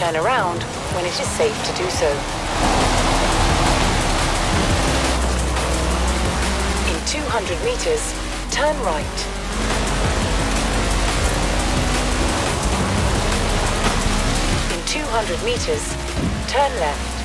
turn around when it is safe to do so. In 200 meters, turn right. In 200 meters, turn left.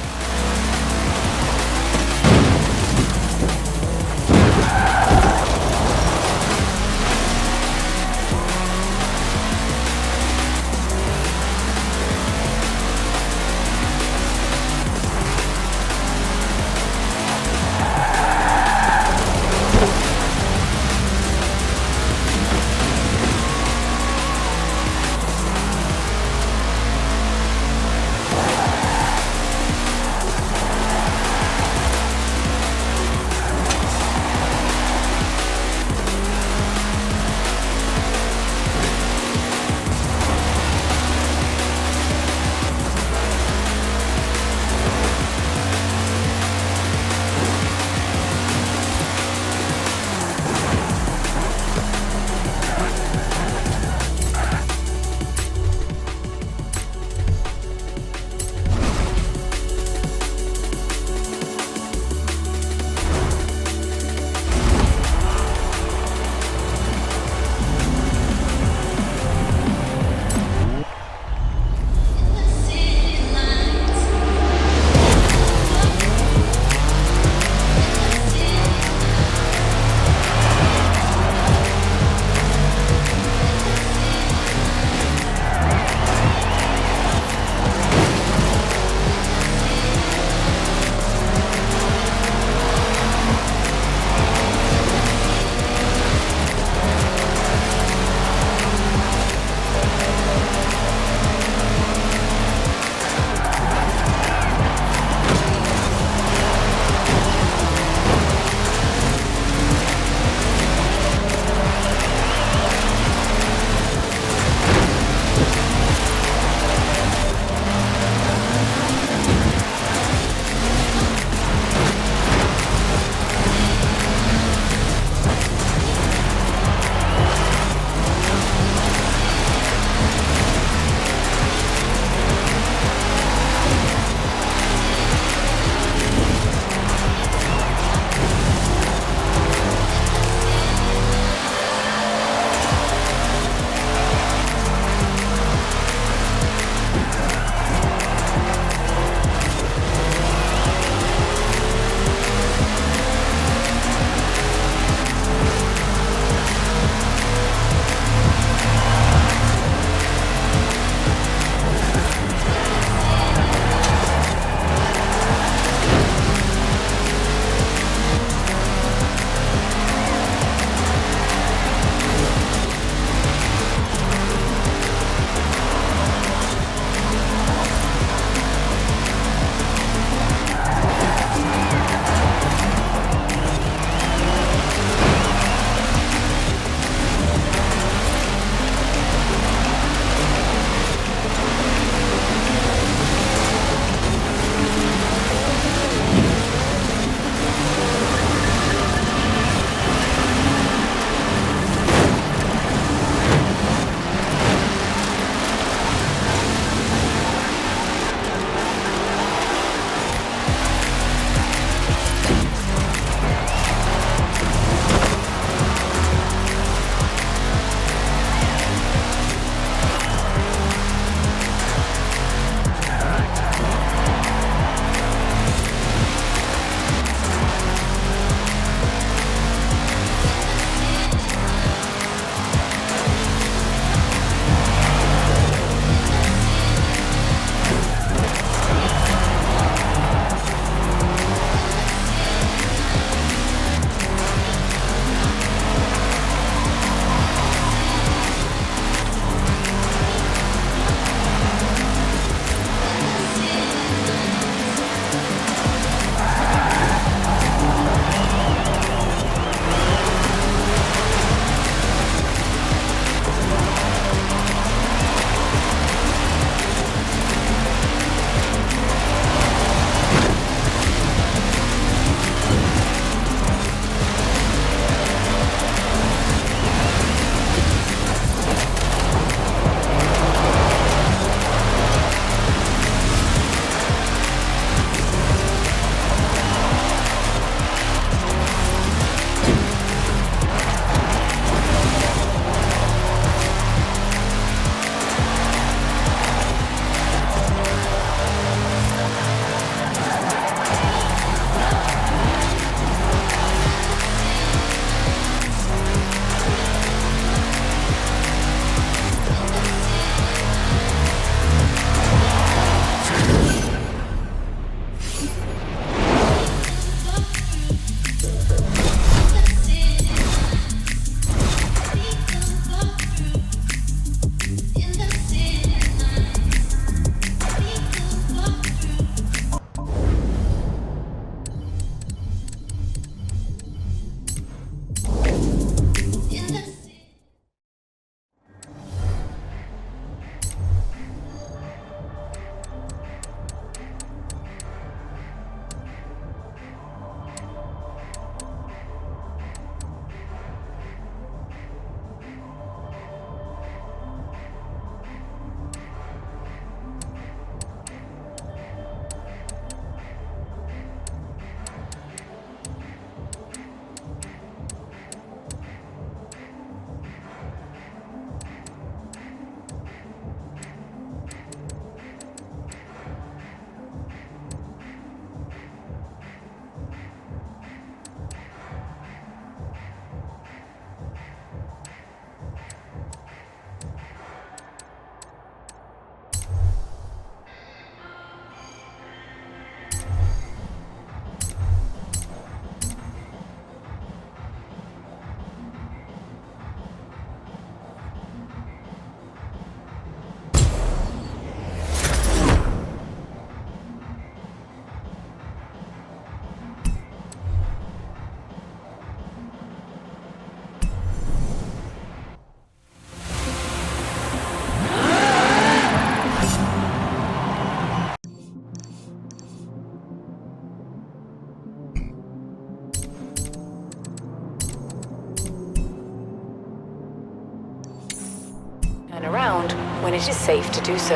when it is safe to do so.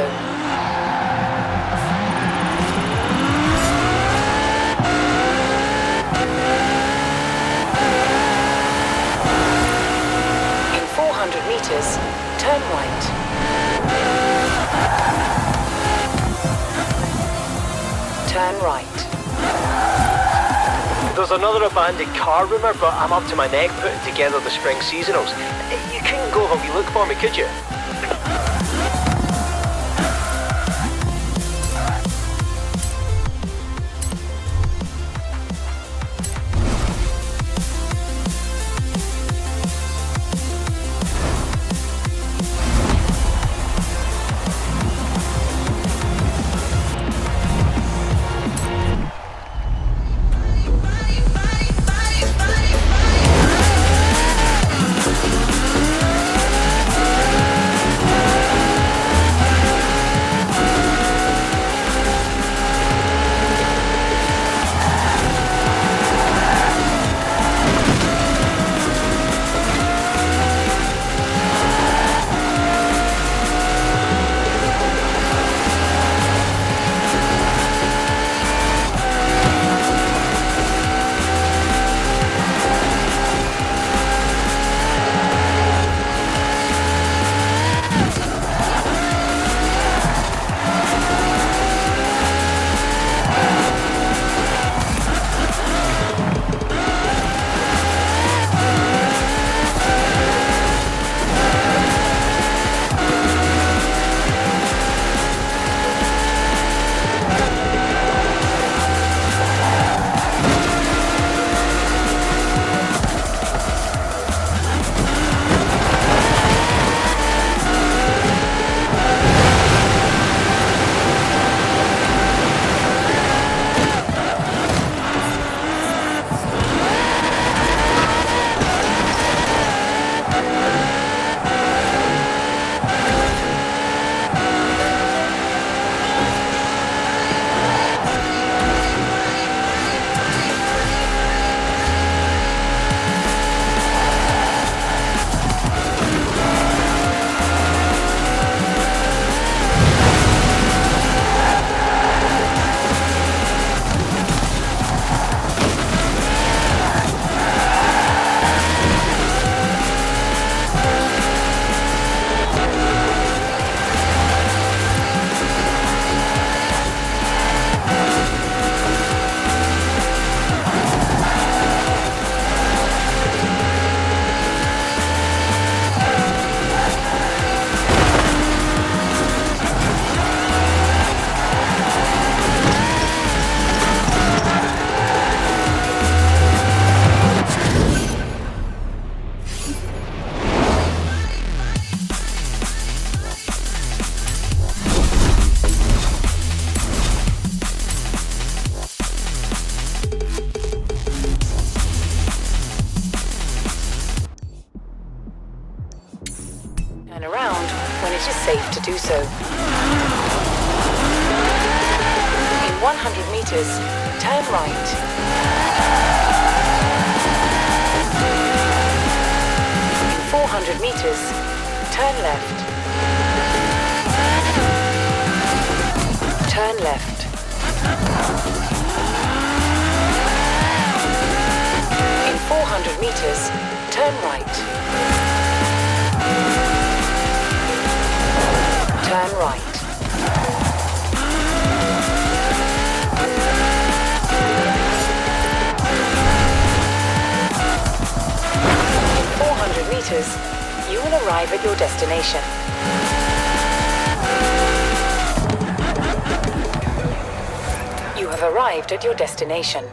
In 400 meters, turn right. Turn right. There's another abandoned car rumour, but I'm up to my neck putting together the spring seasonals. You couldn't go have a wee look for me, could you? safe to do so. In 100 meters, turn right. In 400 meters, turn left. Turn left. In 400 meters, turn right. Turn right. In 400 meters, you will arrive at your destination. You have arrived at your destination.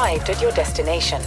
arrived at your destination.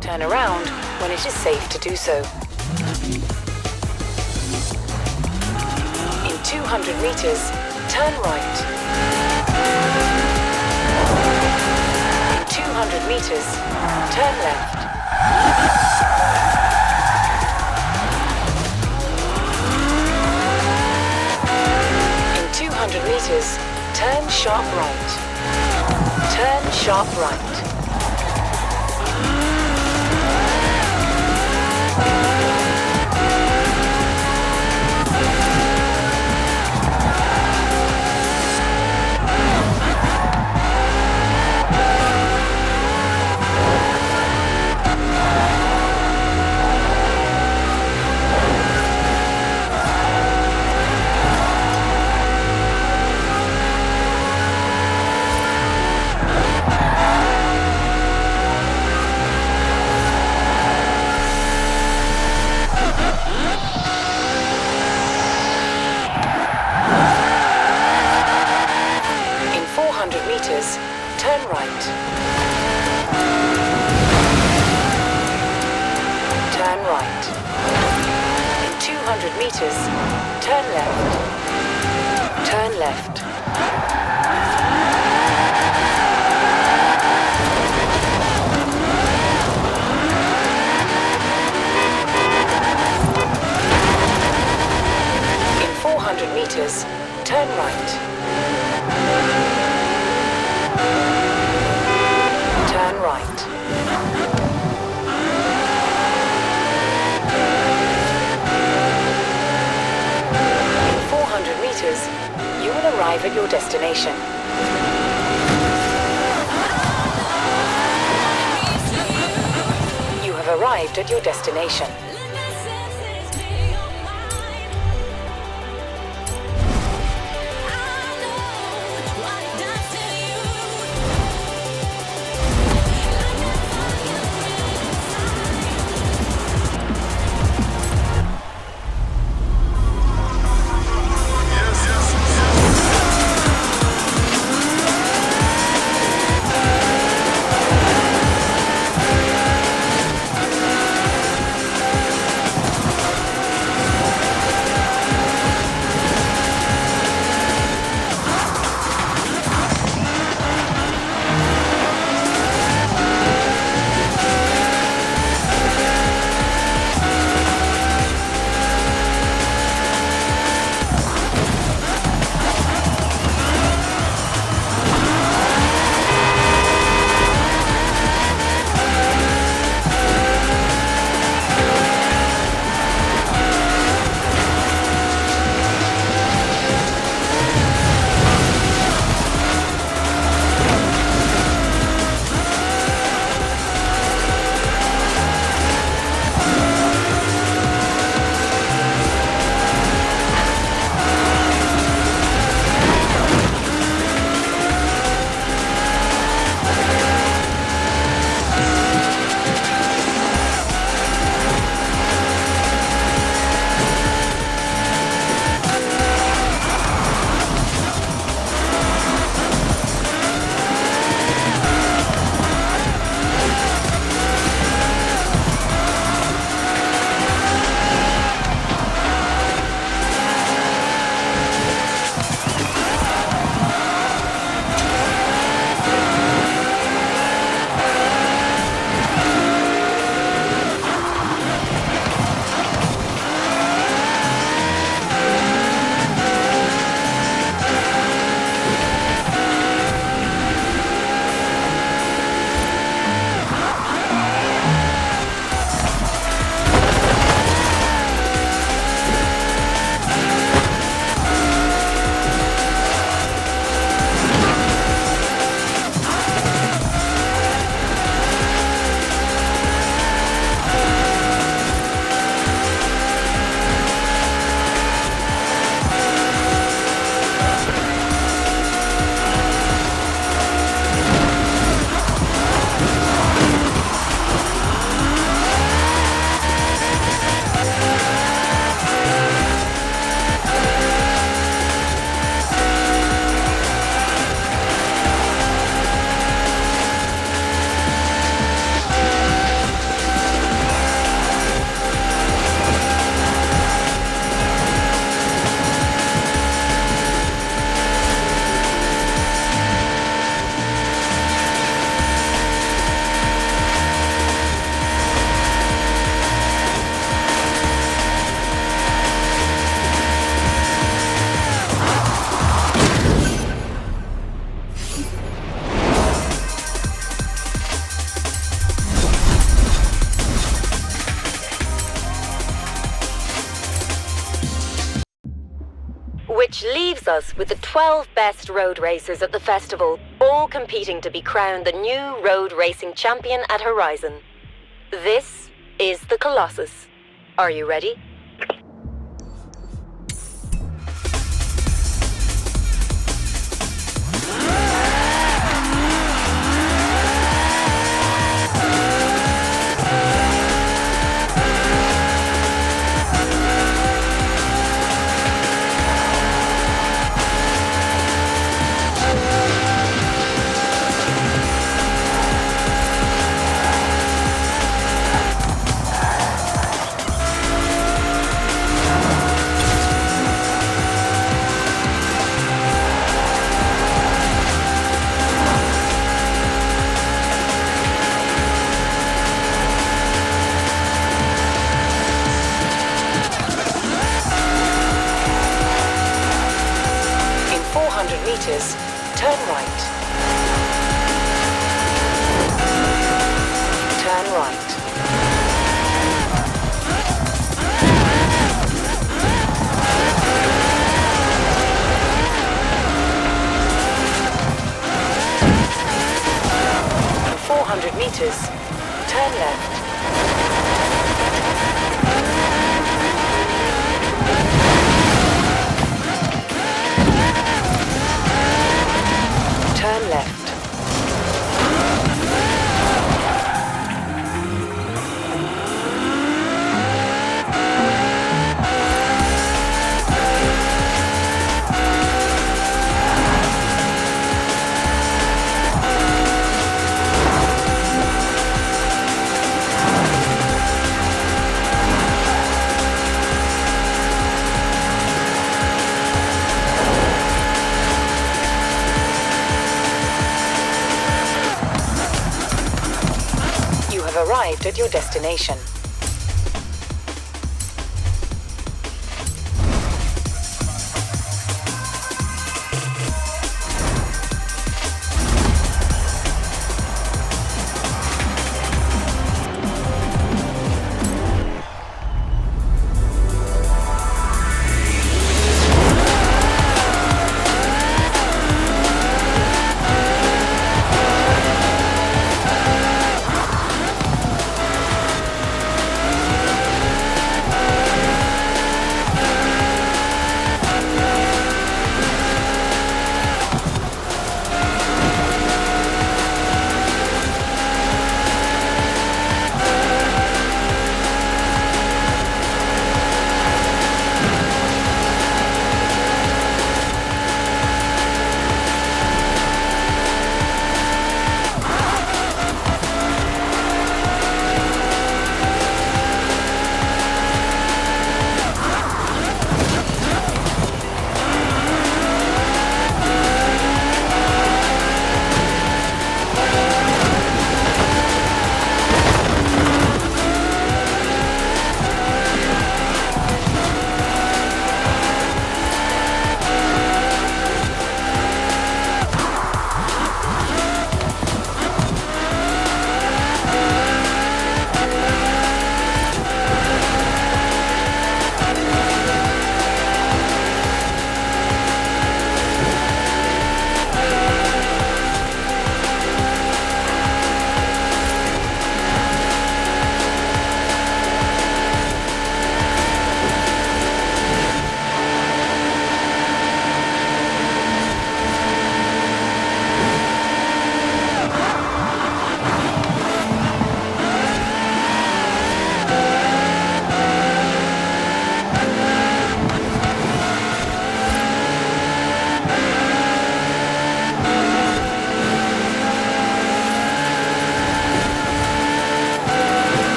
Turn around when it is safe to do so. In 200 meters, turn right. In 200 meters, turn left. In 200 meters, turn sharp right. Turn sharp right. Turn right. Turn right. In 200 meters, turn left. Turn left. In 400 meters, turn right. Turn right. In 400 meters, you will arrive at your destination. You have arrived at your destination. Which leaves us with the 12 best road racers at the festival, all competing to be crowned the new road racing champion at Horizon. This is the Colossus. Are you ready? Meters, turn right. Turn right. In 400 meters, turn left. Turn left. Arrived at your destination.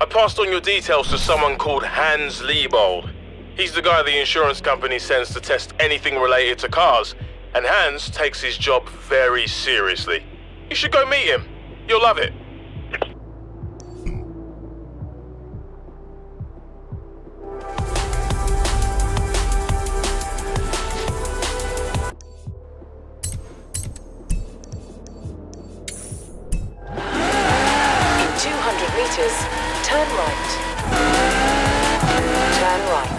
passed on your details to someone called Hans Liebold. He's the guy the insurance company sends to test anything related to cars, and Hans takes his job very seriously. You should go meet him. You'll love it. In 200 meters, turn right. Turn right.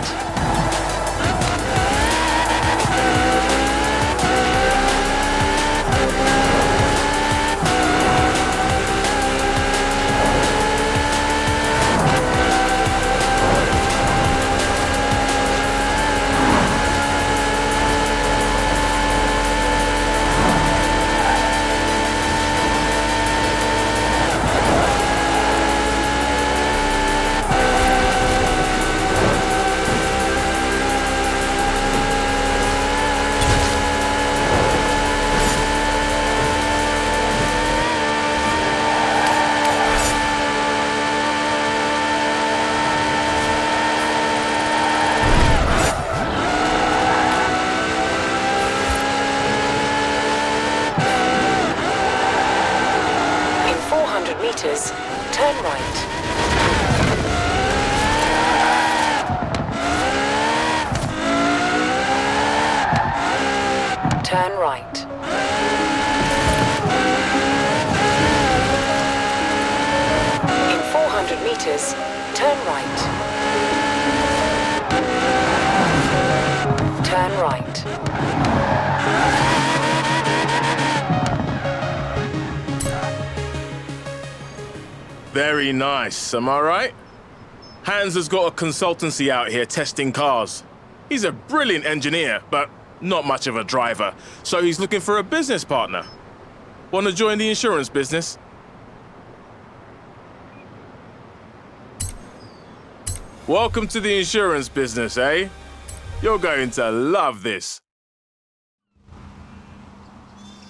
Meters, turn right. Turn right. In 400 meters, turn right. Turn right. Very nice, am I right? Hans has got a consultancy out here testing cars. He's a brilliant engineer, but not much of a driver, so he's looking for a business partner. Want to join the insurance business? Welcome to the insurance business, eh? You're going to love this.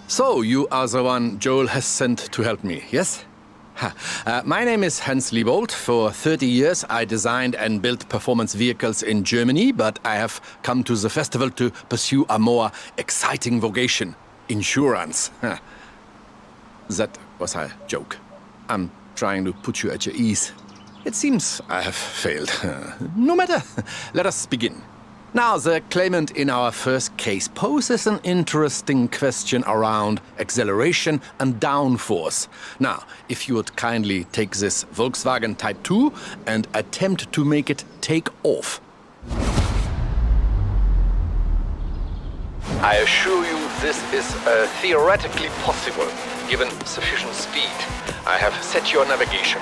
So, you are the one Joel has sent to help me, yes? My name is Hans Liebold. For 30 years, I designed and built performance vehicles in Germany, but I have come to the festival to pursue a more exciting vocation, insurance. That was a joke. I'm trying to put you at your ease. It seems I have failed. No matter. Let us begin. Now, the claimant in our first case poses an interesting question around acceleration and downforce. Now, if you would kindly take this Volkswagen Type 2 and attempt to make it take off. I assure you this is theoretically possible, given sufficient speed. I have set your navigation.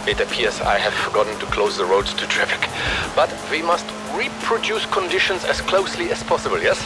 It appears I have forgotten to close the roads to traffic. But we must reproduce conditions as closely as possible, yes?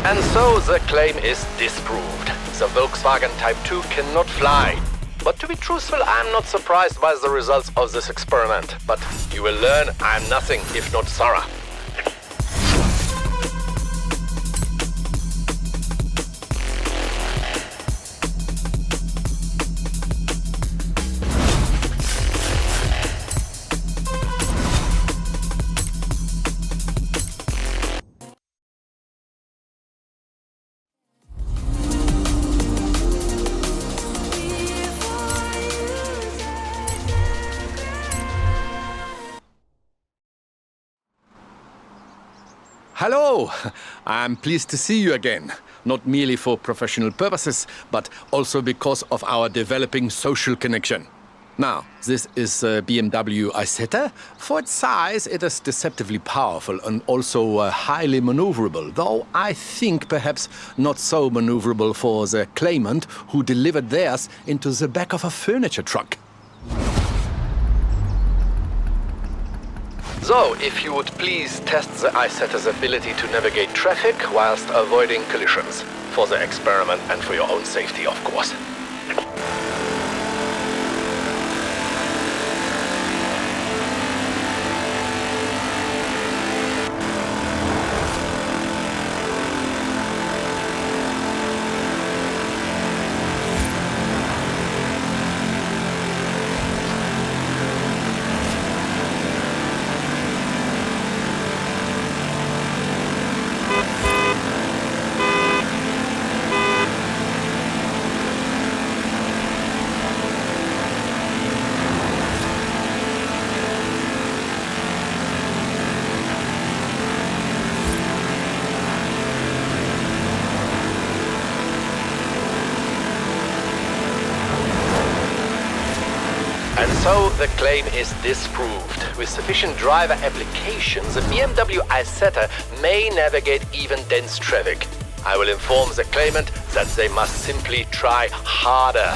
And so the claim is disproved. The Volkswagen Type 2 cannot fly. But to be truthful, I'm not surprised by the results of this experiment. But you will learn I'm nothing if not thorough. Hello! I'm pleased to see you again. Not merely for professional purposes, but also because of our developing social connection. Now, this is a BMW Isetta. For its size, it is deceptively powerful and also highly maneuverable, though I think perhaps not so maneuverable for the claimant who delivered theirs into the back of a furniture truck. So, if you would please test the Isetta's ability to navigate traffic whilst avoiding collisions. For the experiment and for your own safety, of course. And so the claim is disproved. With sufficient driver applications, the BMW Isetta may navigate even dense traffic. I will inform the claimant that they must simply try harder.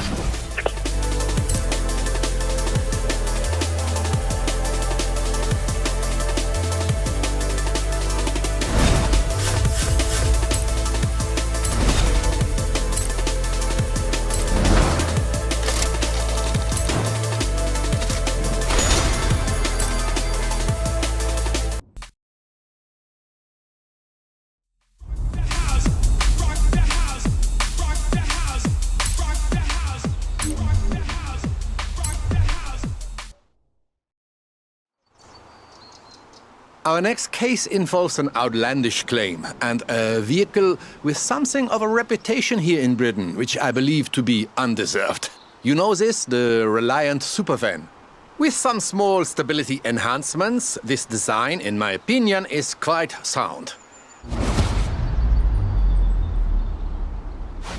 Our next case involves an outlandish claim and a vehicle with something of a reputation here in Britain, which I believe to be undeserved. You know this, the Reliant Supervan. With some small stability enhancements, this design, in my opinion, is quite sound.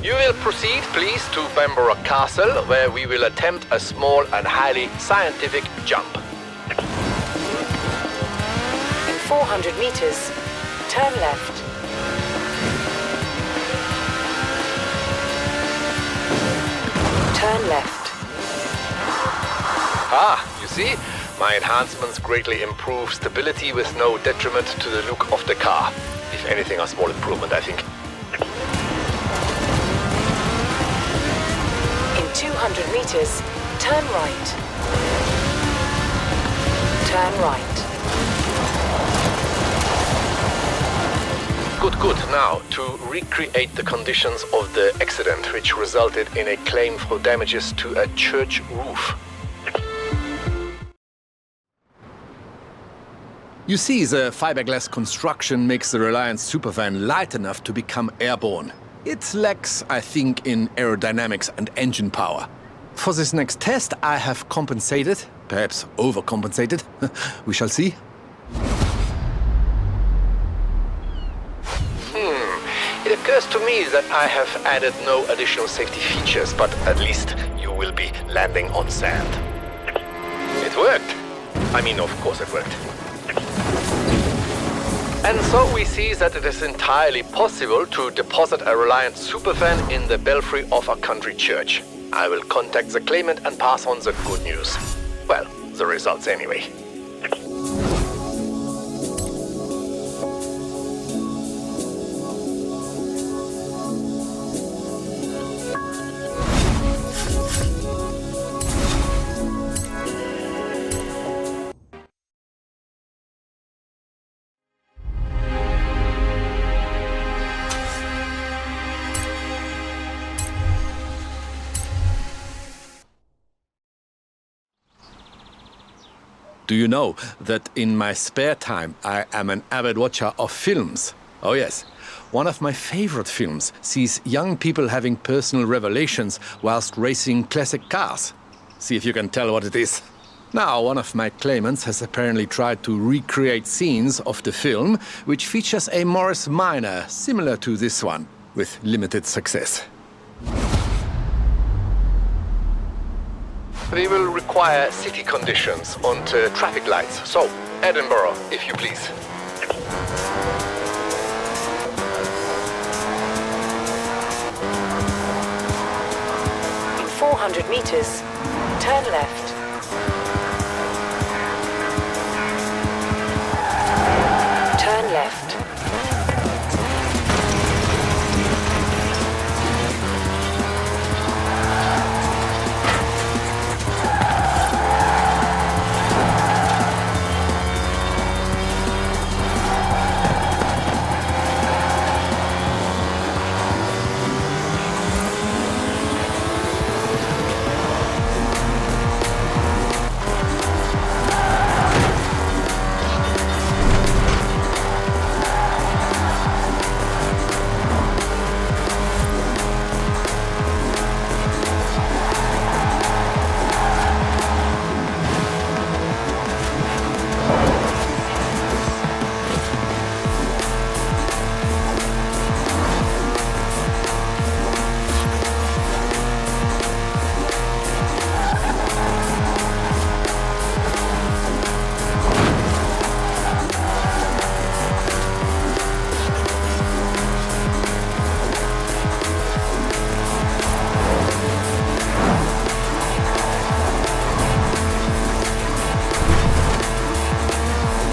You will proceed, please, to Bamborough Castle, where we will attempt a small and highly scientific jump. 400 meters. Turn left. Turn left. Ah, you see? My enhancements greatly improve stability with no detriment to the look of the car. If anything, a small improvement, I think. In 200 meters, turn right. Turn right. Good. Now, to recreate the conditions of the accident, which resulted in a claim for damages to a church roof. You see, the fiberglass construction makes the Reliant Supervan light enough to become airborne. It lacks, I think, in aerodynamics and engine power. For this next test, I have compensated, perhaps overcompensated. We shall see. It occurs to me that I have added no additional safety features, but at least you will be landing on sand. It worked. I mean, of course it worked. And so we see that it is entirely possible to deposit a Reliant Supervan in the belfry of a country church. I will contact the claimant and pass on the good news. Well, the results anyway. Do you know that in my spare time I am an avid watcher of films? Oh yes. One of my favorite films sees young people having personal revelations whilst racing classic cars. See if you can tell what it is. Now, one of my claimants has apparently tried to recreate scenes of the film, which features a Morris Minor similar to this one, with limited success. We will require city conditions and traffic lights. So, Edinburgh, if you please. 400 meters, turn left. Turn left.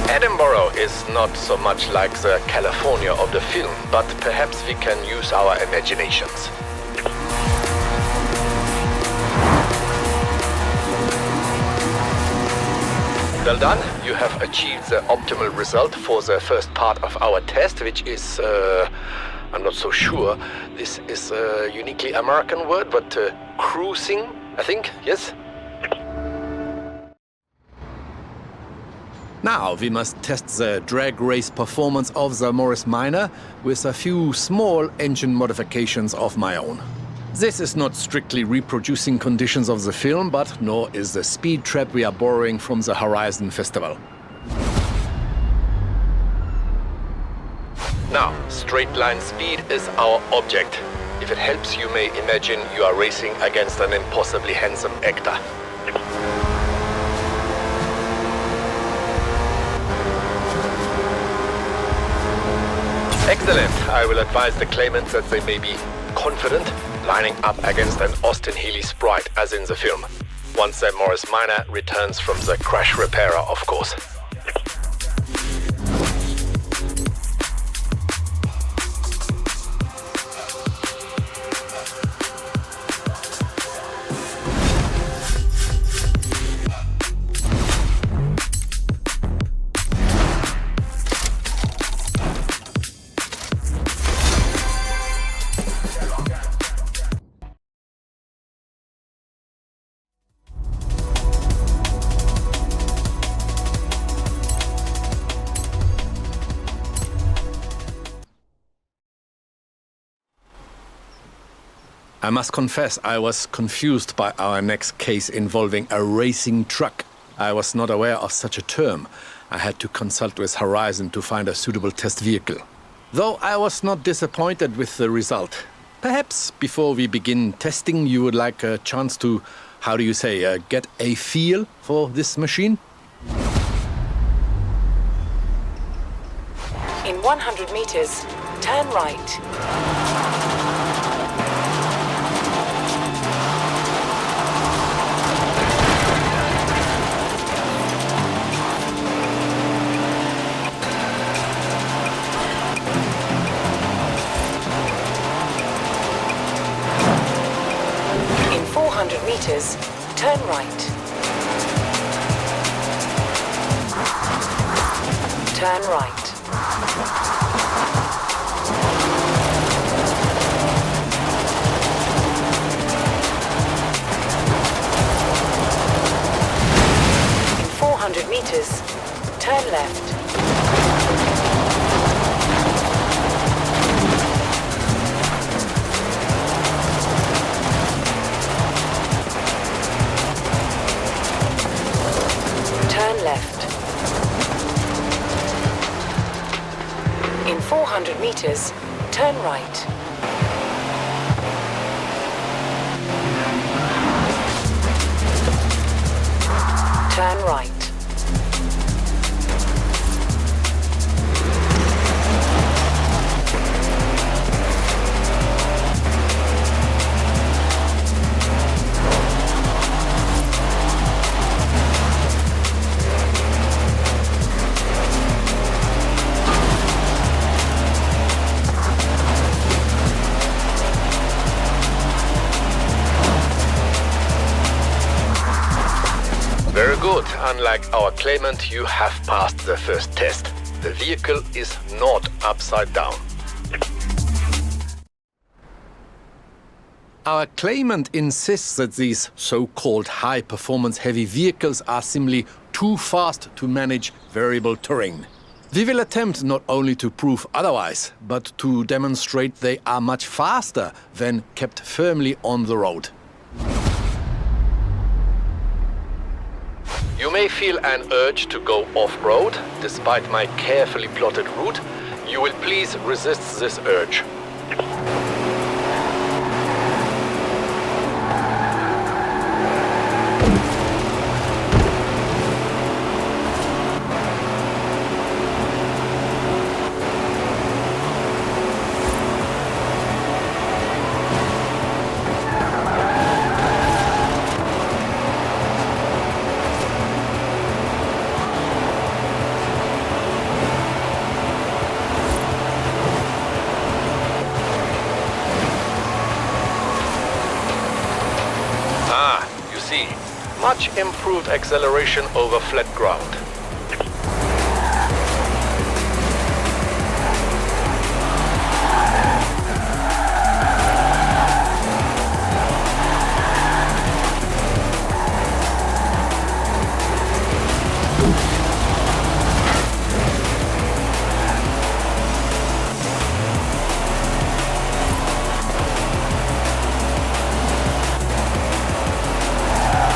Edinburgh is not so much like the California of the film, but perhaps we can use our imaginations. Well done. You have achieved the optimal result for the first part of our test, which is, I'm not so sure. This is a uniquely American word, but cruising, I think, yes? Now we must test the drag race performance of the Morris Minor with a few small engine modifications of my own. This is not strictly reproducing conditions of the film, but nor is the speed trap we are borrowing from the Horizon Festival. Now, straight line speed is our object. If it helps, you may imagine you are racing against an impossibly handsome actor. Excellent. I will advise the claimants that they may be confident lining up against an Austin Healey sprite as in the film. Once the Morris Minor returns from the crash repairer, of course. I must confess, I was confused by our next case involving a racing truck. I was not aware of such a term. I had to consult with Horizon to find a suitable test vehicle. Though I was not disappointed with the result. Perhaps before we begin testing, you would like a chance to, how do you say, get a feel for this machine? In 100 meters, turn right. In 400 meters, turn right. Turn right. In 400 meters, turn left. In 400 meters, turn right. Turn right. Very good. Unlike our claimant, you have passed the first test. The vehicle is not upside down. Our claimant insists that these so-called high-performance heavy vehicles are simply too fast to manage variable terrain. We will attempt not only to prove otherwise, but to demonstrate they are much faster when kept firmly on the road. You may feel an urge to go off-road. Despite my carefully plotted route, you will please resist this urge. Much improved acceleration over flat ground.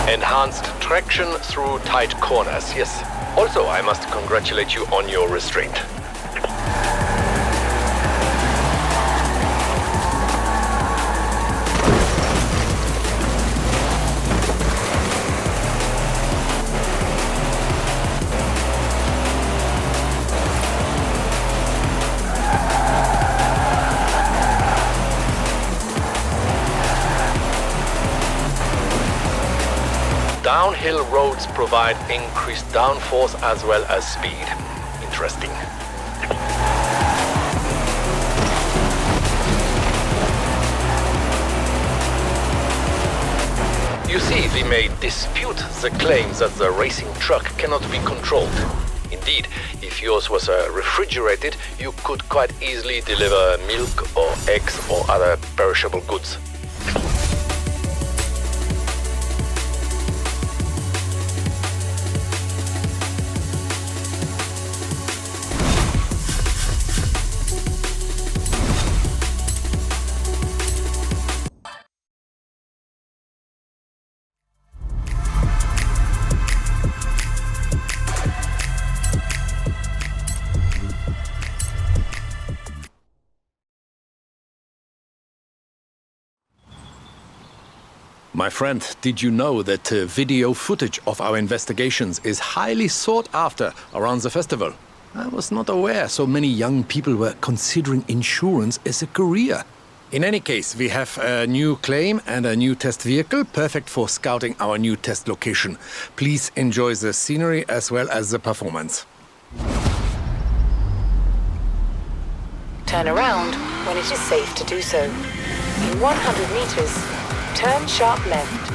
Enhanced traction through tight corners, yes. Also, I must congratulate you on your restraint. Downhill roads provide increased downforce as well as speed. Interesting. You see, we may dispute the claims that the racing truck cannot be controlled. Indeed, if yours was refrigerated, you could quite easily deliver milk or eggs or other perishable goods. My friend, did you know that video footage of our investigations is highly sought after around the festival? I was not aware so many young people were considering insurance as a career. In any case, we have a new claim and a new test vehicle, perfect for scouting our new test location. Please enjoy the scenery as well as the performance. Turn around when it is safe to do so. In 100 meters, turn sharp left.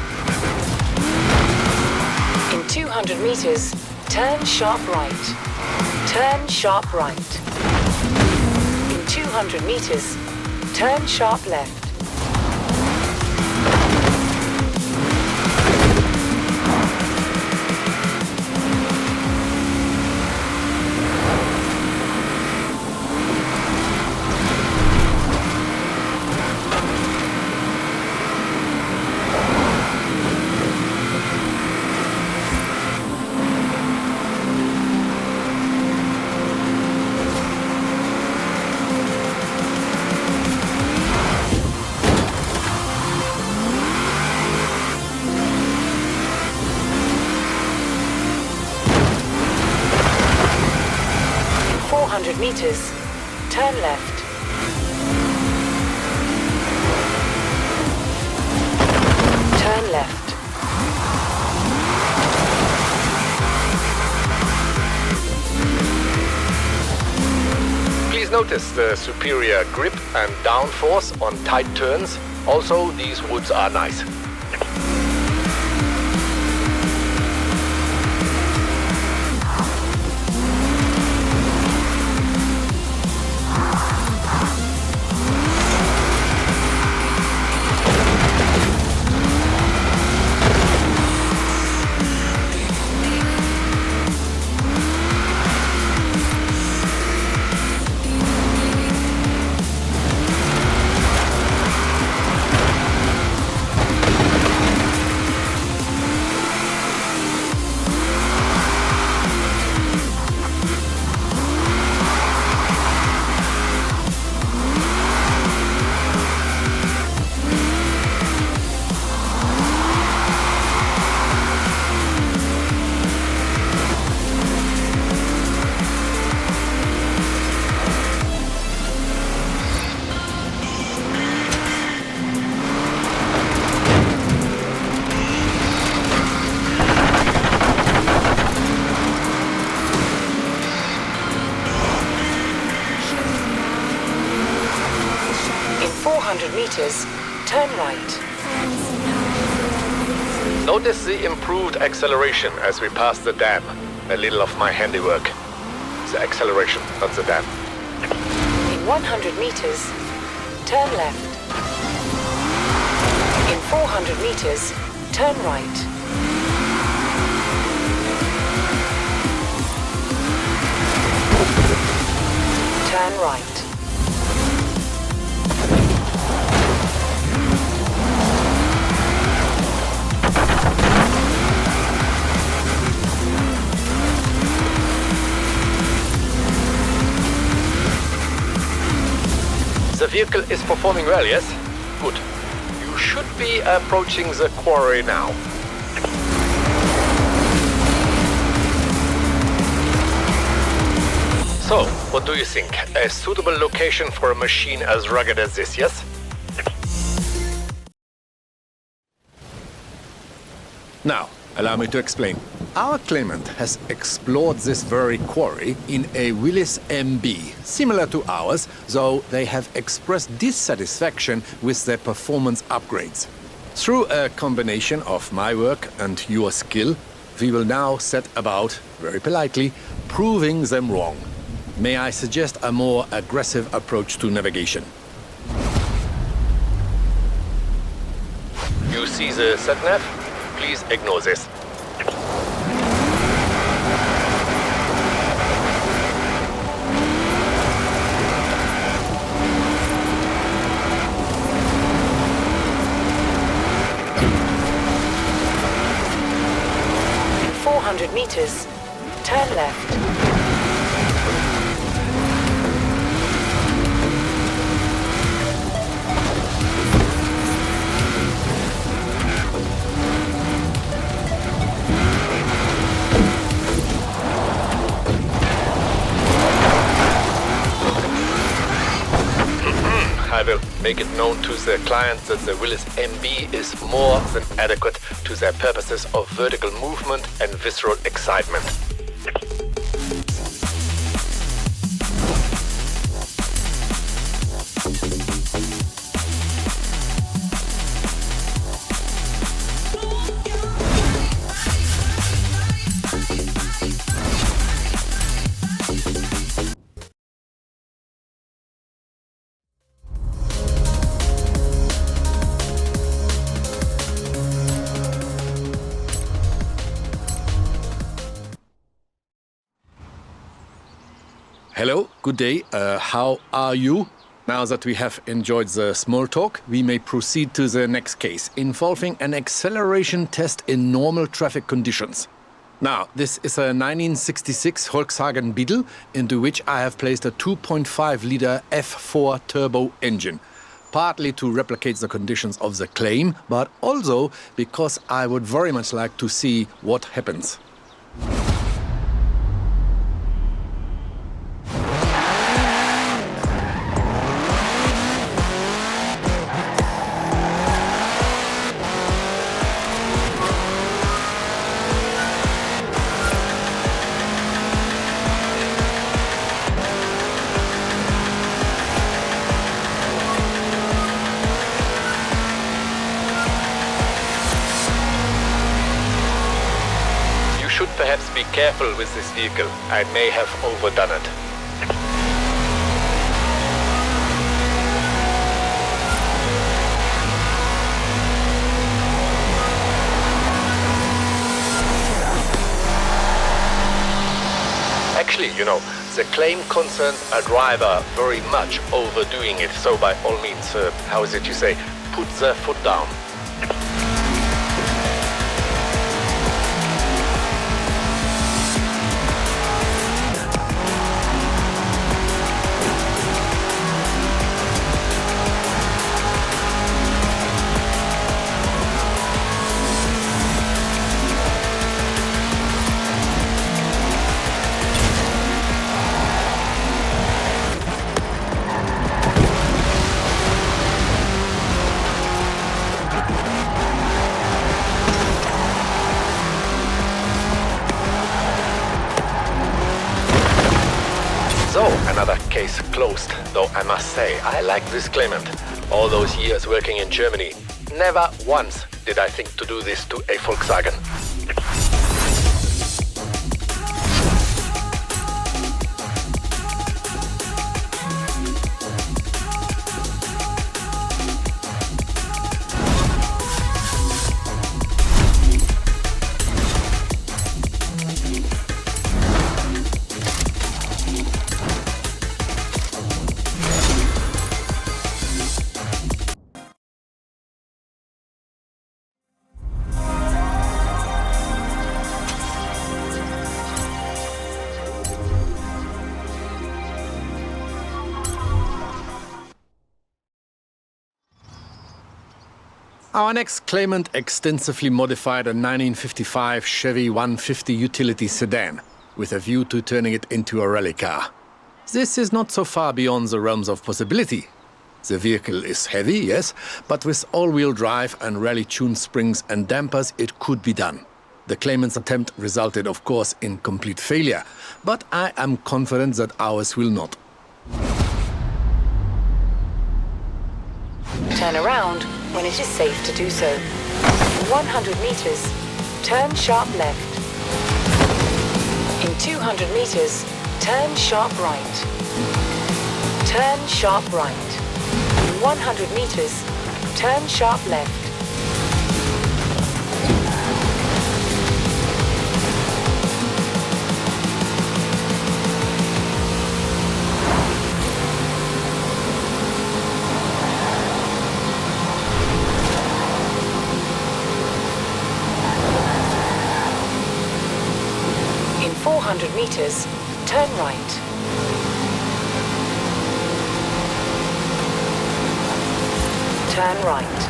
In 200 meters, turn sharp right. Turn sharp right. In 200 meters, turn sharp left. turn left. Turn left. Please notice the superior grip and downforce on tight turns. Also, these woods are nice. Meters, turn right. Notice the improved acceleration as we pass the dam. A little of my handiwork. The acceleration, not the dam. In 100 meters, turn left. In 400 meters, turn right. Turn right. The vehicle is performing well, yes? Good. You should be approaching the quarry now. So, what do you think? A suitable location for a machine as rugged as this, yes? Now, allow me to explain. Our claimant has explored this very quarry in a Willys MB, similar to ours, though they have expressed dissatisfaction with their performance upgrades. Through a combination of my work and your skill, we will now set about, very politely, proving them wrong. May I suggest a more aggressive approach to navigation? You see the sat-nav? Please ignore this. In 400 meters, turn left. I will make it known to the client that the Willys MB is more than adequate to their purposes of vertical movement and visceral excitement. Hello, good day. How are you? Now that we have enjoyed the small talk, we may proceed to the next case, involving an acceleration test in normal traffic conditions. Now, this is a 1966 Volkswagen Beetle, into which I have placed a 2.5-liter F4 turbo engine. Partly to replicate the conditions of the claim, but also because I would very much like to see what happens. Careful with this vehicle. I may have overdone it. Actually, the claim concerns a driver very much overdoing it. So by all means, how is it you say, put the foot down. So, another case closed, though I must say, I like this claimant. All those years working in Germany, never once did I think to do this to a Volkswagen. Our next claimant extensively modified a 1955 Chevy 150 utility sedan, with a view to turning it into a rally car. This is not so far beyond the realms of possibility. The vehicle is heavy, yes, but with all-wheel drive and rally-tuned springs and dampers, it could be done. The claimant's attempt resulted, of course, in complete failure, but I am confident that ours will not. Turn around when it is safe to do so. In 100 meters, turn sharp left. In 200 meters, turn sharp right. Turn sharp right. In 100 meters, turn sharp left. In 400 meters, turn right. Turn right.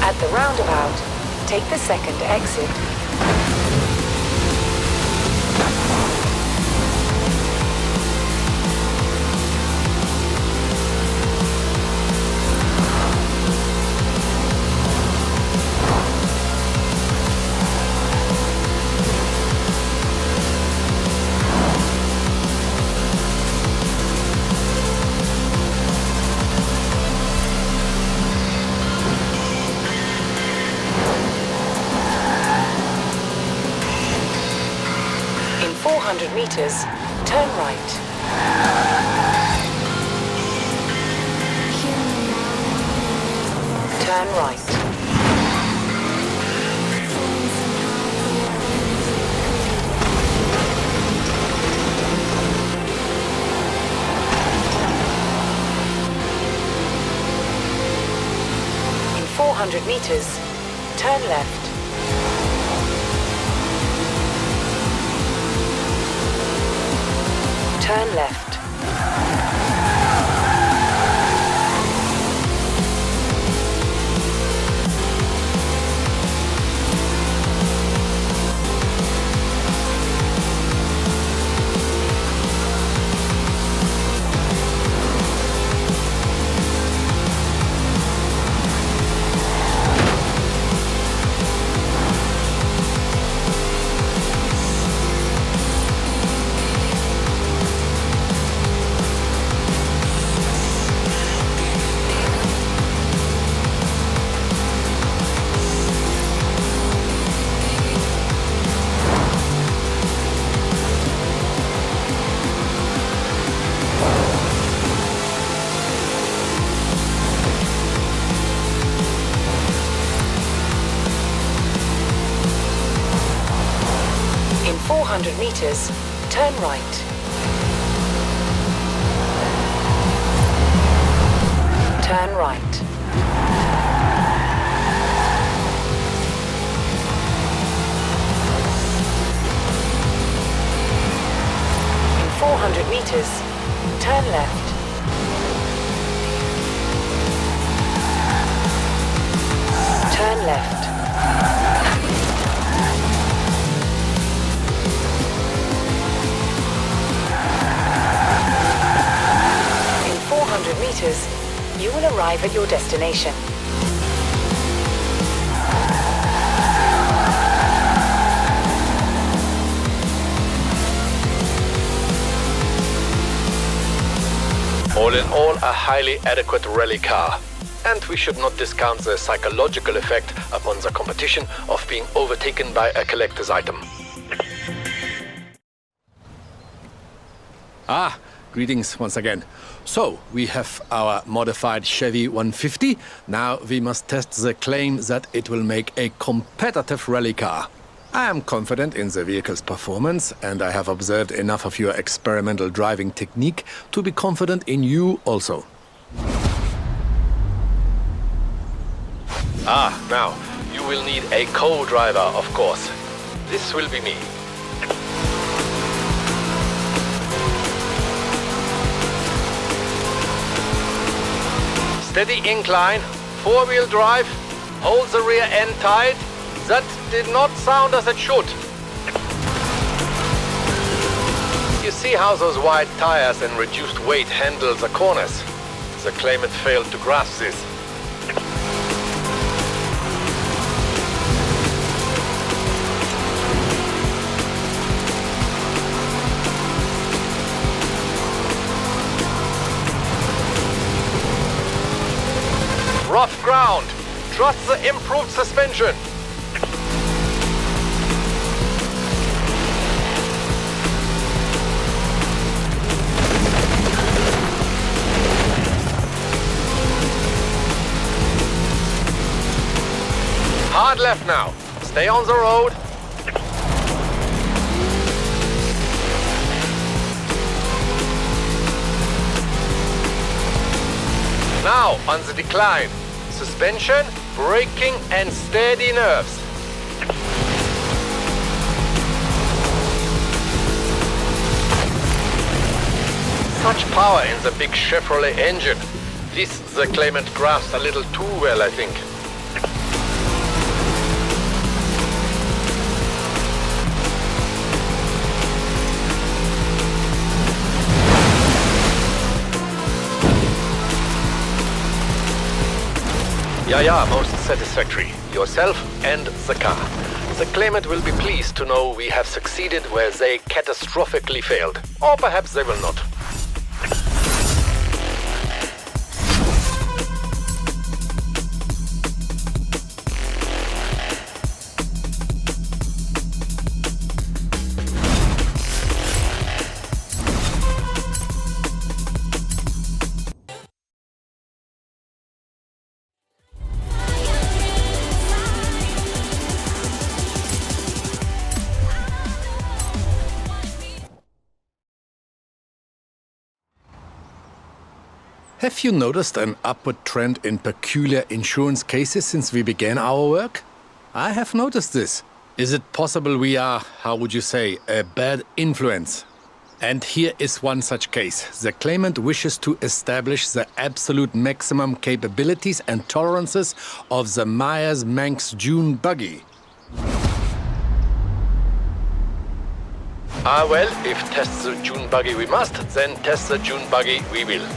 At the roundabout, take the second exit. In 400 meters, turn right. Turn right. 400 meters, turn left. Turn left. In 400 meters, turn right. Turn right. In 400 meters, turn left. Turn left. In 400 meters, you will arrive at your destination. All in all, a highly adequate rally car. And we should not discount the psychological effect upon the competition of being overtaken by a collector's item. Ah, greetings once again. So, we have our modified Chevy 150. Now we must test the claim that it will make a competitive rally car. I am confident in the vehicle's performance, and I have observed enough of your experimental driving technique to be confident in you also. Ah, now, you will need a co-driver, of course. This will be me. Steady incline, four-wheel drive, hold the rear end tight. That did not sound as it should. You see how those wide tires and reduced weight handle the corners? The claimant failed to grasp this. Rough ground. Trust the improved suspension. Hard left now. Stay on the road. Now on the decline. Suspension, braking, and steady nerves. Such power in the big Chevrolet engine. This the claimant grasped a little too well, I think. Yeah, most satisfactory. Yourself and the car. The claimant will be pleased to know we have succeeded where they catastrophically failed. Or perhaps they will not. Have you noticed an upward trend in peculiar insurance cases since we began our work? I have noticed this. Is it possible we are, how would you say, a bad influence? And here is one such case. The claimant wishes to establish the absolute maximum capabilities and tolerances of the Myers-Manx Dune buggy. Well, if test the Dune buggy we must, then test the Dune buggy we will.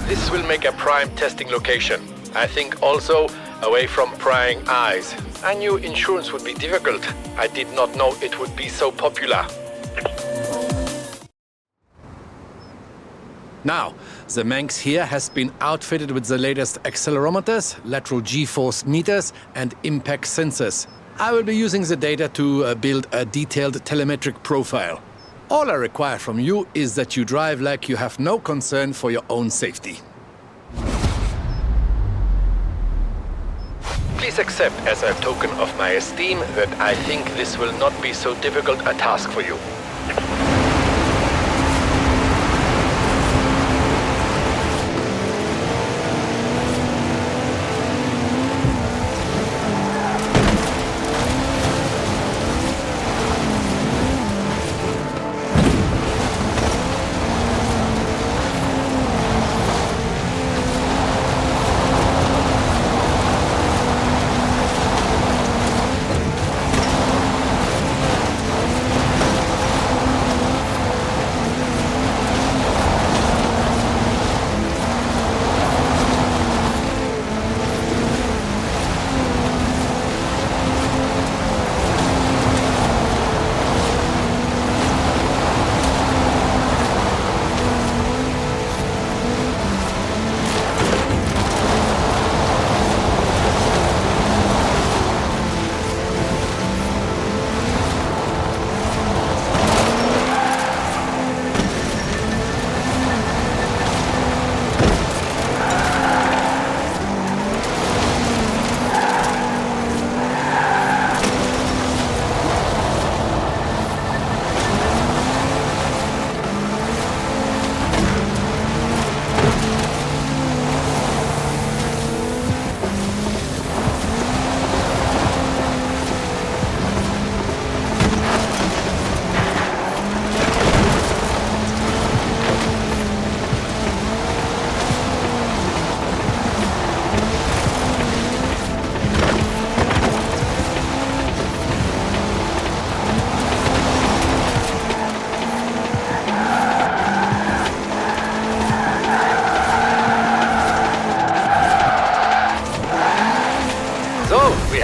This will make a prime testing location. I think also away from prying eyes. I knew insurance would be difficult. I did not know it would be so popular. Now, the Manx here has been outfitted with the latest accelerometers, lateral G-force meters, and impact sensors. I will be using the data to build a detailed telemetric profile. All I require from you is that you drive like you have no concern for your own safety. Please accept as a token of my esteem that I think this will not be so difficult a task for you.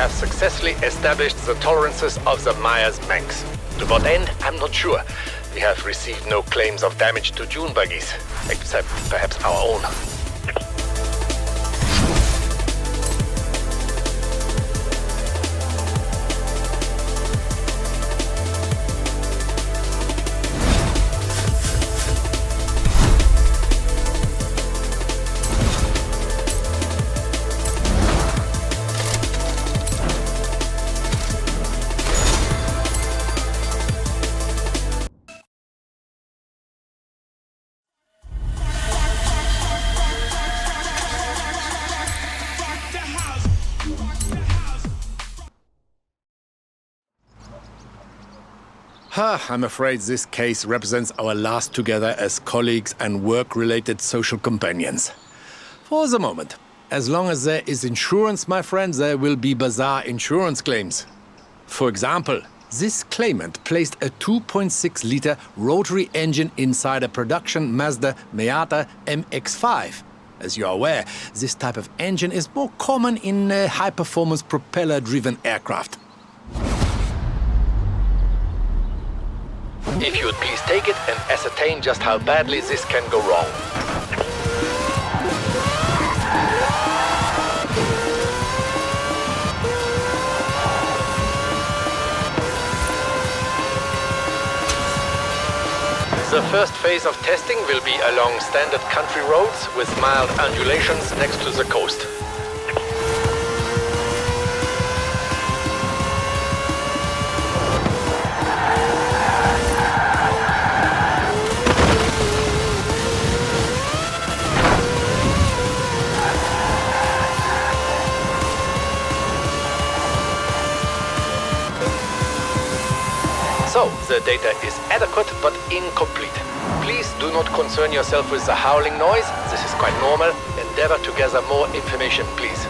have successfully established the tolerances of the Myers-Manx. To what end, I'm not sure. We have received no claims of damage to dune buggies, except perhaps our own. I'm afraid this case represents our last together as colleagues and work-related social companions. For the moment. As long as there is insurance, my friends, there will be bizarre insurance claims. For example, this claimant placed a 2.6-liter rotary engine inside a production Mazda Miata MX-5. As you are aware, this type of engine is more common in high-performance propeller-driven aircraft. If you would please take it and ascertain just how badly this can go wrong. The first phase of testing will be along standard country roads with mild undulations next to the coast. So, the data is adequate but incomplete. Please do not concern yourself with the howling noise. This is quite normal. Endeavor to gather more information, please.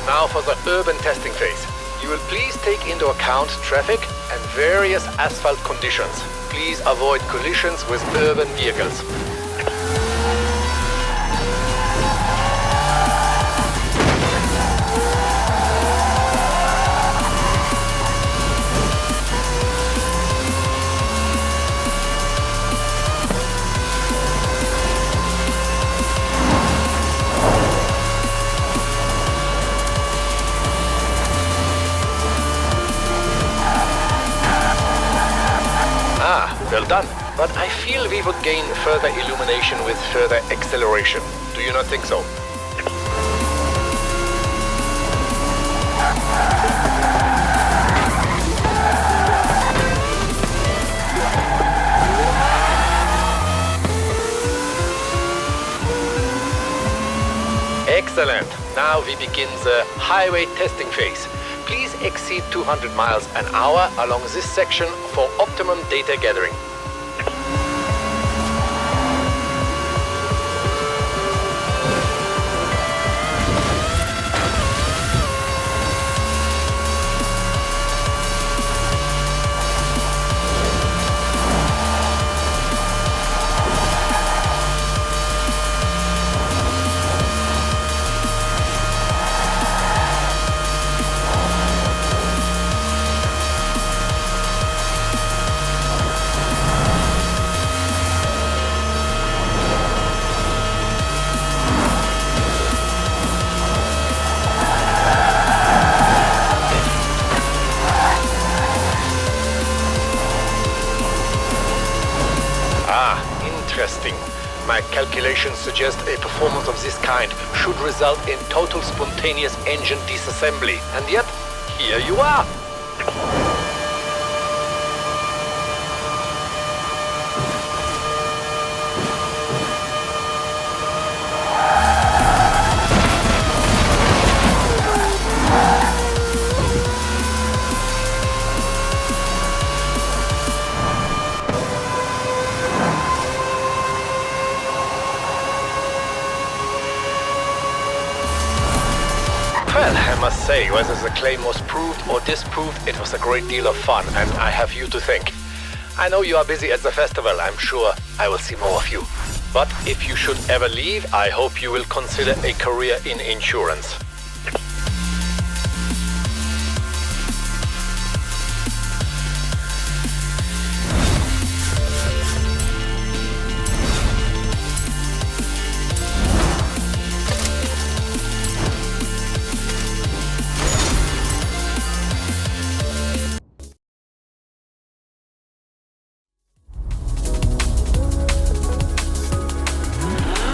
Now for the urban testing phase. You will please take into account traffic and various asphalt conditions. Please avoid collisions with urban vehicles. Well done. But I feel we would gain further illumination with further acceleration. Do you not think so? Excellent. Now we begin the highway testing phase. Please exceed 200 miles an hour along this section for optimum data gathering. Interesting. My calculations suggest a performance of this kind should result in total spontaneous engine disassembly. And yet, here you are! Well, I must say, whether the claim was proved or disproved, it was a great deal of fun, and I have you to thank. I know you are busy at the festival. I'm sure I will see more of you. But if you should ever leave, I hope you will consider a career in insurance.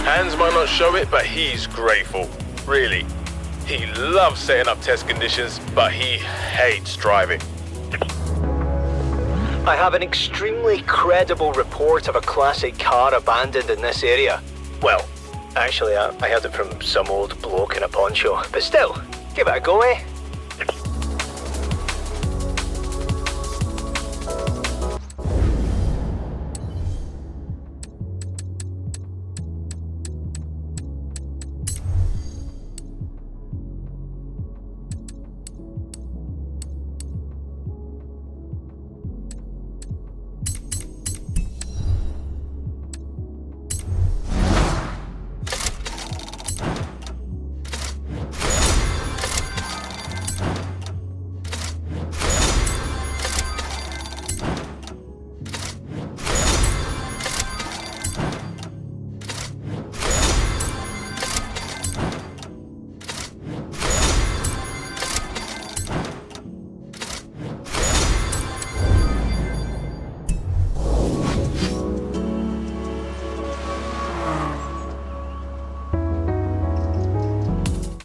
Hans might not show it, but he's grateful. Really. He loves setting up test conditions, but he hates driving. I have an extremely credible report of a classic car abandoned in this area. Well, actually, I heard it from some old bloke in a poncho. But still, give it a go, eh?